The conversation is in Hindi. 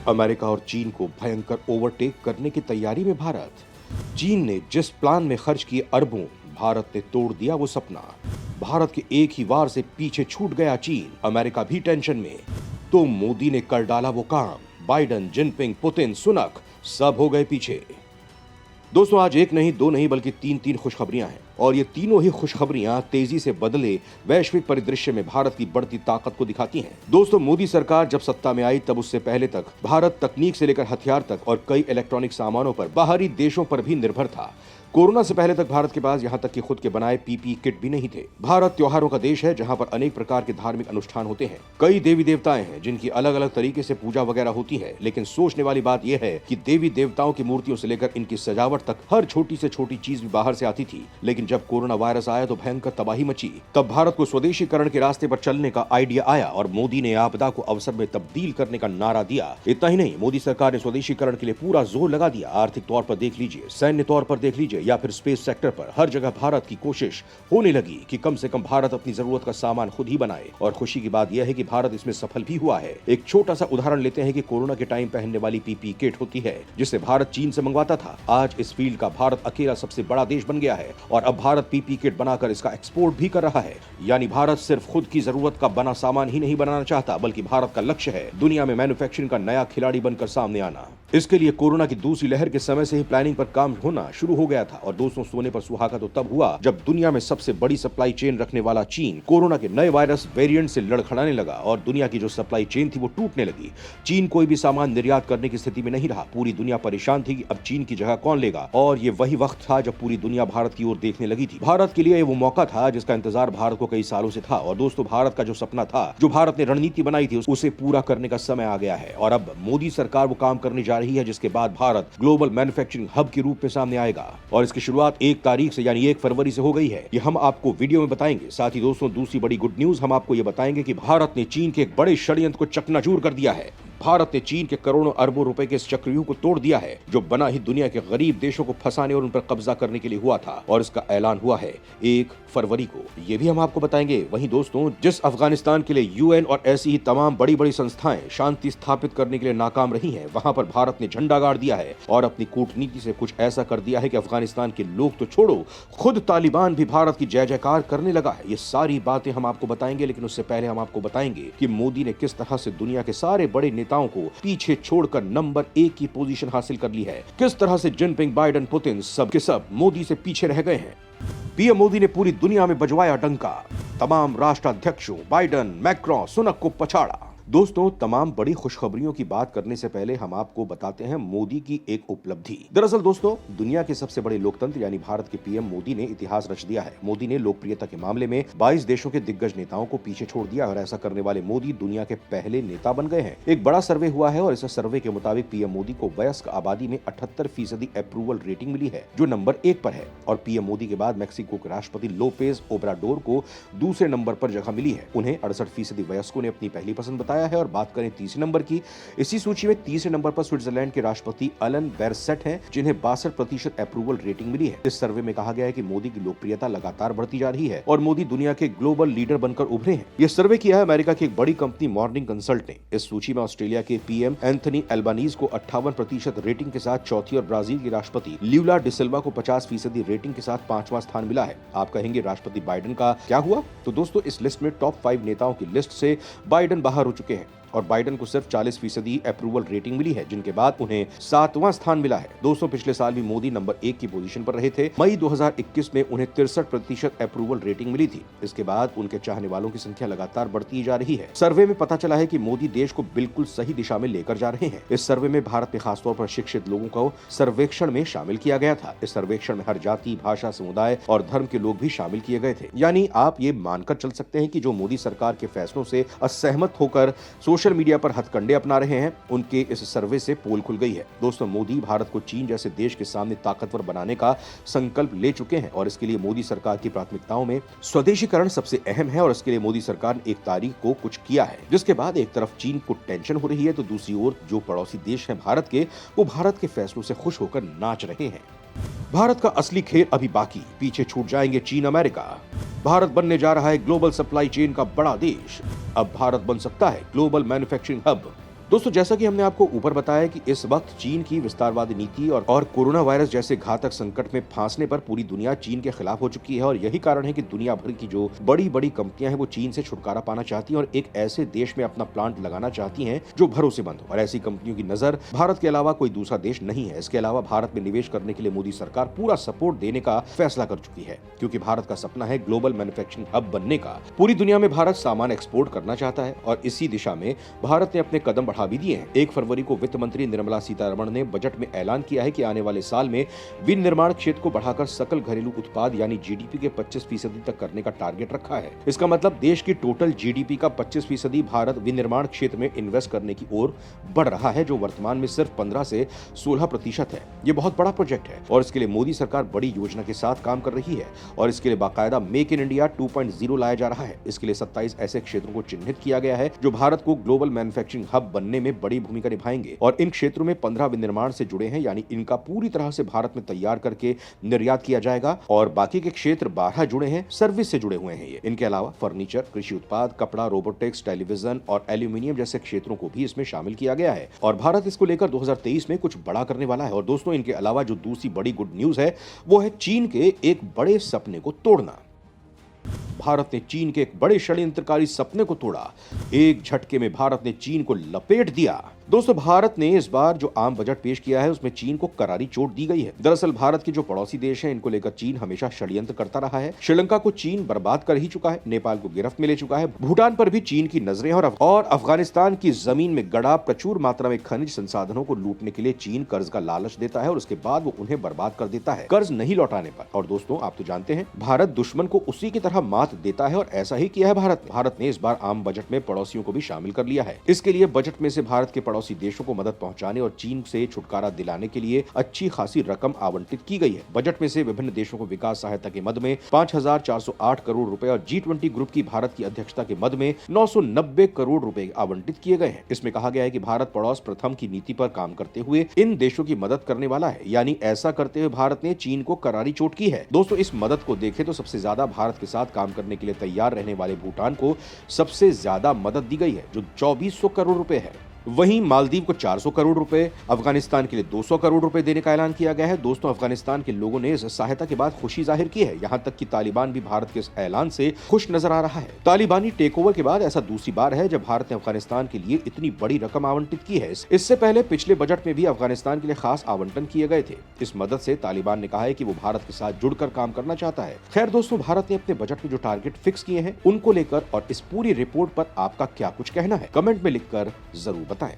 अमेरिका और चीन को भयंकर ओवरटेक करने की तैयारी में भारत। चीन ने जिस प्लान में खर्च किए अरबों, भारत ने तोड़ दिया वो सपना। भारत के एक ही वार से पीछे छूट गया चीन, अमेरिका भी टेंशन में। तो मोदी ने कर डाला वो काम, बाइडेन, जिनपिंग, पुतिन, सुनक सब हो गए पीछे। दोस्तों, आज एक नहीं, दो नहीं, बल्कि तीन खुशखबरियां हैं और ये तीनों ही खुशखबरियां तेजी से बदले वैश्विक परिदृश्य में भारत की बढ़ती ताकत को दिखाती हैं। दोस्तों, मोदी सरकार जब सत्ता में आई तब उससे पहले तक भारत तकनीक से लेकर हथियार तक और कई इलेक्ट्रॉनिक सामानों पर बाहरी देशों पर भी निर्भर था। कोरोना से पहले तक भारत के पास यहां तक कि खुद के बनाए पीपीई किट भी नहीं थे। भारत त्योहारों का देश है जहां पर अनेक प्रकार के धार्मिक अनुष्ठान होते हैं। कई देवी देवताएं हैं जिनकी अलग अलग तरीके से पूजा वगैरह होती है। लेकिन सोचने वाली बात यह है कि देवी देवताओं की मूर्तियों से लेकर इनकी सजावट तक हर छोटी से छोटी चीज भी बाहर से आती थी। लेकिन जब कोरोना वायरस आया तो भयंकर तबाही मची। तब भारत को स्वदेशीकरण के रास्ते पर चलने का आइडिया आया और मोदी ने आपदा को अवसर में तब्दील करने का नारा दिया। इतना ही नहीं, मोदी सरकार ने स्वदेशीकरण के लिए पूरा जोर लगा दिया। आर्थिक तौर पर देख लीजिए, सैन्य तौर पर देख लीजिए या फिर स्पेस सेक्टर पर हर जगह भारत की कोशिश होने लगी कि कम से कम भारत अपनी जरूरत का सामान खुद ही बनाए। और खुशी की बात यह है कि भारत इसमें सफल भी हुआ है। एक छोटा सा उदाहरण लेते हैं कि कोरोना के टाइम पहनने वाली पीपीई किट होती है जिसे भारत चीन से मंगवाता था। आज इस फील्ड का भारत अकेला सबसे बड़ा देश बन गया है और अब भारत पीपीई किट बनाकर इसका एक्सपोर्ट भी कर रहा है। यानी भारत सिर्फ खुद की जरूरत का बना सामान ही नहीं बनाना चाहता, बल्कि भारत का लक्ष्य है दुनिया में मैन्युफैक्चरिंग का नया खिलाड़ी बनकर सामने आना। इसके लिए कोरोना की दूसरी लहर के समय से ही प्लानिंग पर काम होना शुरू हो गया था। और दोस्तों, सोने पर सुहागा तो तब हुआ जब दुनिया में सबसे बड़ी सप्लाई चेन रखने वाला चीन कोरोना के नए वायरस वेरिएंट से लड़खड़ाने लगा और दुनिया की जो सप्लाई चेन थी वो टूटने लगी। चीन कोई भी सामान निर्यात करने की स्थिति में नहीं रहा। पूरी दुनिया परेशान थी कि अब चीन की जगह कौन लेगा। और ये वही वक्त था जब पूरी दुनिया भारत की ओर देखने लगी थी। भारत के लिए वो मौका था जिसका इंतजार भारत को कई सालों से था। और दोस्तों, भारत का जो सपना था, जो भारत ने रणनीति बनाई थी, उसे पूरा करने का समय आ गया है। और अब मोदी सरकार वो काम करने जा रही है जिसके बाद भारत ग्लोबल मैन्युफैक्चरिंग हब के रूप में सामने आएगा। और इसकी शुरुआत 1 तारीख से यानी 1 फरवरी से हो गई है। ये हम आपको वीडियो में बताएंगे। साथ ही दोस्तों, दूसरी बड़ी गुड न्यूज हम आपको ये बताएंगे कि भारत ने चीन के एक बड़े षड्यंत्र को चकनाचूर कर दिया है। भारत ने चीन के करोड़ों अरबों रुपए के इस चक्रव्यूह को तोड़ दिया है जो बना ही दुनिया के गरीब देशों को फंसाने और उन पर कब्जा करने के लिए हुआ था। और इसका ऐलान हुआ है 1 फरवरी को। ये भी हम आपको बताएंगे। वहीं दोस्तों, जिस अफगानिस्तान के लिए यूएन और ऐसी ही तमाम बड़ी बड़ी संस्थाएं शांति स्थापित करने के लिए नाकाम रही हैं, वहां पर भारत ने झंडा गाड़ दिया है और अपनी कूटनीति से कुछ ऐसा कर दिया है कि अफगानिस्तान के लोग तो छोड़ो, खुद तालिबान भी भारत की जय जयकार करने लगा है। ये सारी बातें हम आपको बताएंगे। लेकिन उससे पहले हम आपको बताएंगे कि मोदी ने किस तरह से दुनिया के सारे बड़े नेताओं को पीछे छोड़कर नंबर 1 की पोजीशन हासिल कर ली है। किस तरह से जिनपिंग, बाइडेन, पुतिन सब के सब मोदी से पीछे रह गए हैं। पीएम मोदी ने पूरी दुनिया में बजवाया डंका, तमाम राष्ट्राध्यक्षों बाइडेन, मैक्रोन, सुनक को पछाड़ा। दोस्तों, तमाम बड़ी खुशखबरियों की बात करने से पहले हम आपको बताते हैं मोदी की एक उपलब्धि। दरअसल दोस्तों, दुनिया के सबसे बड़े लोकतंत्र यानी भारत के पीएम मोदी ने इतिहास रच दिया है। मोदी ने लोकप्रियता के मामले में 22 देशों के दिग्गज नेताओं को पीछे छोड़ दिया और ऐसा करने वाले मोदी दुनिया के पहले नेता बन गए हैं। एक बड़ा सर्वे हुआ है और इस सर्वे के मुताबिक पीएम मोदी को वयस्क आबादी में 78% अप्रूवल रेटिंग मिली है जो नंबर 1 पर है। और पीएम मोदी के बाद मेक्सिको के राष्ट्रपति लोपेज ओब्राडोर को दूसरे नंबर पर जगह मिली है। उन्हें 68% वयस्कों ने अपनी पहली पसंद बताया है। और बात करें तीसरे नंबर की, इसी सूची में तीसरे नंबर पर स्विट्जरलैंड के राष्ट्रपति अलन बेरसेट हैं जिन्हें 62% अप्रूवल रेटिंग मिली है। इस सर्वे में कहा गया है कि मोदी की लोकप्रियता लगातार बढ़ती जा रही है और मोदी दुनिया के ग्लोबल लीडर बनकर उभरे हैं। यह सर्वे किया है अमेरिका की एक बड़ी कंपनी मॉर्निंग कंसल्ट ने। इस सूची में ऑस्ट्रेलिया के पीएम एंथनी एल्बानीज को 58% रेटिंग के साथ चौथी और ब्राजील की राष्ट्रपति ल्यूला डिसिल्वा को 50% रेटिंग के साथ 5वां स्थान मिला है। आप कहेंगे राष्ट्रपति बाइडेन का क्या हुआ? तो दोस्तों, इस लिस्ट में टॉप 5 नेताओं की लिस्ट से बाइडेन बाहर हो चुके हैं और बाइडेन को सिर्फ 40% अप्रूवल रेटिंग मिली है जिनके बाद उन्हें 7वां स्थान मिला है। दोस्तों, पिछले साल भी मोदी नंबर 1 की पोजीशन पर रहे थे। मई 2021 में उन्हें 63% अप्रूवल रेटिंग मिली थी। इसके बाद उनके चाहने वालों की संख्या लगातार बढ़ती जा रही है। सर्वे में पता चला है कि मोदी देश को बिल्कुल सही दिशा में लेकर जा रहे हैं। इस सर्वे में भारत में खासतौर पर शिक्षित लोगों को सर्वेक्षण में शामिल किया गया था। इस सर्वेक्षण में हर जाति, भाषा, समुदाय और धर्म के लोग भी शामिल किए गए थे। यानी आप ये मानकर चल सकते हैं कि जो मोदी सरकार के फैसलों से असहमत होकर सोशल मीडिया पर हथकंडे अपना रहे हैं, उनके इस सर्वे से पोल खुल गई है। दोस्तों, मोदी भारत को चीन जैसे देश के सामने ताकतवर बनाने का संकल्प ले चुके हैं और इसके लिए मोदी सरकार की प्राथमिकताओं में स्वदेशीकरण सबसे अहम है। और इसके लिए मोदी सरकार ने 1 तारीख को कुछ किया है जिसके बाद एक तरफ चीन को टेंशन हो रही है तो दूसरी ओर जो पड़ोसी देश हैं भारत के, वो भारत के फैसलों से खुश होकर नाच रहे हैं। भारत का असली खेल अभी बाकी, पीछे छूट जाएंगे चीन, अमेरिका। भारत बनने जा रहा है ग्लोबल सप्लाई चेन का बड़ा देश। अब भारत बन सकता है ग्लोबल मैन्युफैक्चरिंग हब। दोस्तों, जैसा कि हमने आपको ऊपर बताया कि इस वक्त चीन की विस्तारवादी नीति और कोरोना वायरस जैसे घातक संकट में फांसने पर पूरी दुनिया चीन के खिलाफ हो चुकी है और यही कारण है कि दुनिया भर की जो बड़ी बड़ी कंपनियां हैं वो चीन से छुटकारा पाना चाहती हैं और एक ऐसे देश में अपना प्लांट लगाना चाहती हैं जो भरोसेमंद हो। और ऐसी कंपनियों की नजर भारत के अलावा कोई दूसरा देश नहीं है। इसके अलावा भारत में निवेश करने के लिए मोदी सरकार पूरा सपोर्ट देने का फैसला कर चुकी है, क्योंकि भारत का सपना है ग्लोबल मैन्युफैक्चरिंग हब बनने का। पूरी दुनिया में भारत सामान एक्सपोर्ट करना चाहता है और इसी दिशा में भारत ने अपने कदम बढ़ा भी दिए हैं। 1 फरवरी को वित्त मंत्री निर्मला सीतारमण ने बजट में ऐलान किया है कि आने वाले साल में विनिर्माण क्षेत्र को बढ़ाकर सकल घरेलू उत्पाद यानी जीडीपी के 25% तक करने का टारगेट रखा है। इसका मतलब देश की टोटल जीडीपी का 25% भारत विनिर्माण क्षेत्र में इन्वेस्ट करने की ओर बढ़ रहा है, जो वर्तमान में सिर्फ 15 से 16% है। ये बहुत बड़ा प्रोजेक्ट है और इसके लिए मोदी सरकार बड़ी योजना के साथ काम कर रही है और इसके लिए बाकायदा मेक इन इंडिया 2.0 लाया जा रहा है। इसके लिए 27 ऐसे क्षेत्रों को चिन्हित किया गया है जो भारत को ग्लोबल मैन्युफैक्चरिंग हब बनने में बड़ी भूमिका निभाएंगे और इन क्षेत्रों में 15 विनिर्माण से जुड़े हैं, यानी इनका पूरी तरह से भारत में तैयार करके निर्यात किया जाएगा और बाकी के क्षेत्र 12 जुड़े हैं, सर्विस से जुड़े हुए हैं ये। इनके अलावा फर्नीचर, कृषि उत्पाद, कपड़ा, रोबोटिक्स, टेलीविजन और एल्यूमिनियम जैसे क्षेत्रों को भी इसमें शामिल किया गया है और भारत इसको लेकर 2023 में कुछ बड़ा करने वाला है। और दोस्तों, इनके अलावा जो दूसरी बड़ी गुड न्यूज है वो है चीन के एक बड़े सपने को तोड़ना। भारत ने चीन के एक बड़े षड्यंत्रकारी सपने को तोड़ा। एक झटके में भारत ने चीन को लपेट दिया। दोस्तों, भारत ने इस बार जो आम बजट पेश किया है उसमें चीन को करारी चोट दी गई है। दरअसल भारत के जो पड़ोसी देश हैं इनको लेकर चीन हमेशा षड्यंत्र करता रहा है। श्रीलंका को चीन बर्बाद कर ही चुका है, नेपाल को गिरफ्त में ले चुका है, भूटान पर भी चीन की नजरें और अफगानिस्तान की जमीन में गड़ा प्रचुर मात्रा में खनिज संसाधनों को लूटने के लिए चीन कर्ज का लालच देता है और उसके बाद वो उन्हें बर्बाद कर देता है कर्ज नहीं लौटाने पर। और दोस्तों, आप तो जानते हैं भारत दुश्मन को उसी की तरह मात देता है और ऐसा ही किया है भारत ने इस बार आम बजट में पड़ोसियों को भी शामिल कर लिया है। इसके लिए बजट में से भारत के पड़ोसी देशों को मदद पहुंचाने और चीन से छुटकारा दिलाने के लिए अच्छी खासी रकम आवंटित की गई है। बजट में से विभिन्न देशों को विकास सहायता के मद में 5,408 करोड़ रुपए और G20 ग्रुप की भारत की अध्यक्षता के मद में 990 करोड़ रुपए आवंटित किए गए हैं। इसमें कहा गया है कि भारत पड़ोस प्रथम की नीति पर काम करते हुए इन देशों की मदद करने वाला है, यानी ऐसा करते हुए भारत ने चीन को करारी चोट की है। दोस्तों, इस मदद को देखें तो सबसे ज्यादा भारत के साथ काम करने के लिए तैयार रहने वाले भूटान को सबसे ज्यादा मदद दी गई है, जो 2400 करोड़ रुपए है। वहीं मालदीव को 400 करोड़ रुपए, अफगानिस्तान के लिए 200 करोड़ रुपए देने का ऐलान किया गया है। दोस्तों, अफगानिस्तान के लोगों ने इस सहायता के बाद खुशी जाहिर की है। यहां तक कि तालिबान भी भारत के इस ऐलान से खुश नजर आ रहा है। तालिबानी टेकओवर के बाद ऐसा दूसरी बार है जब भारत ने अफगानिस्तान के लिए इतनी बड़ी रकम आवंटित की है। इससे पहले पिछले बजट में भी अफगानिस्तान के लिए खास आवंटन किए गए थे। इस मदद से तालिबान ने कहा है कि वो भारत के साथ जुड़कर काम करना चाहता है। खैर दोस्तों, भारत ने अपने बजट में जो टारगेट फिक्स किए हैं उनको लेकर और इस पूरी रिपोर्ट पर आपका क्या कुछ कहना है, कमेंट में लिखकर जरूर बताएं।